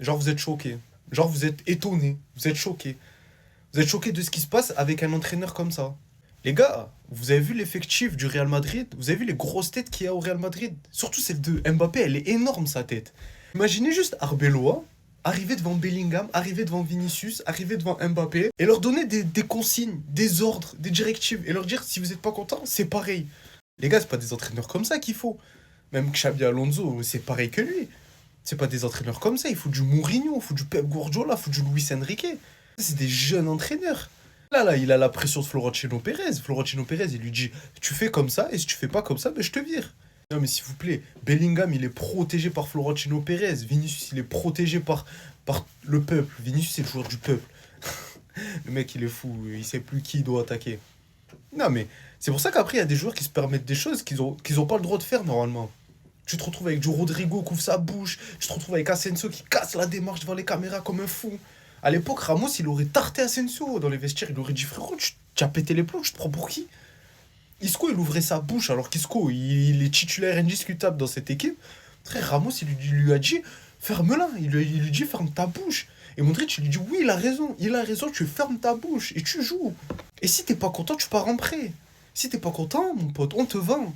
Genre, vous êtes choqués. Genre, vous êtes étonnés. Vous êtes choqués. Vous êtes choqués de ce qui se passe avec un entraîneur comme ça. Les gars, vous avez vu l'effectif du Real Madrid? Vous avez vu les grosses têtes qu'il y a au Real Madrid? Surtout celle de Mbappé, elle est énorme sa tête. Imaginez juste Arbeloa arriver devant Bellingham, arriver devant Vinicius, arriver devant Mbappé et leur donner des consignes, des ordres, des directives et leur dire si vous n'êtes pas content, c'est pareil. Les gars, c'est pas des entraîneurs comme ça qu'il faut. Même Xabi Alonso, c'est pareil que lui. C'est pas des entraîneurs comme ça, il faut du Mourinho, il faut du Pep Guardiola, il faut du Luis Enrique. C'est des jeunes entraîneurs. Là, il a la pression de Florentino Pérez. Florentino Pérez, il lui dit, tu fais comme ça, et si tu fais pas comme ça, ben je te vire. Non mais s'il vous plaît, Bellingham, il est protégé par Florentino Pérez. Vinicius, il est protégé par le peuple. Vinicius, c'est le joueur du peuple. Le mec, il est fou, il sait plus qui il doit attaquer. Non mais, c'est pour ça qu'après, il y a des joueurs qui se permettent des choses qu'ils ont pas le droit de faire normalement. Tu te retrouves avec du Rodrigo qui ouvre sa bouche. Tu te retrouves avec Asensio qui casse la démarche devant les caméras comme un fou. À l'époque, Ramos, il aurait tarté Asensio dans les vestiaires. Il aurait dit frérot, tu as pété les plombs, tu te prends pour qui? Isco, il ouvrait sa bouche alors qu'Isco, il est titulaire indiscutable dans cette équipe. Frère, Ramos, il lui a dit ferme-la. Il lui dit ferme ta bouche. Et Modric, il lui dit oui, il a raison, tu fermes ta bouche et tu joues. Et si t'es pas content, tu pars en prêt. Si t'es pas content, mon pote, on te vend.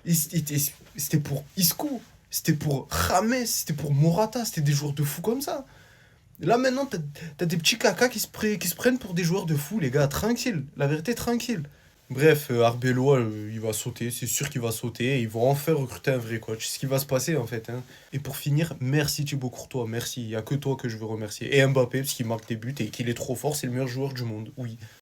C'était pour Isco, c'était pour James, c'était pour Morata, c'était des joueurs de fou comme ça. Là maintenant, t'as des petits caca qui se prennent pour des joueurs de fou, les gars, tranquille, la vérité, tranquille. Bref, Arbeloa, il va sauter, c'est sûr qu'il va sauter, et ils vont enfin recruter un vrai coach. C'est ce qui va se passer en fait, hein. Et pour finir, merci Thibaut Courtois, merci, il n'y a que toi que je veux remercier. Et Mbappé, parce qu'il marque des buts et qu'il est trop fort, c'est le meilleur joueur du monde, oui.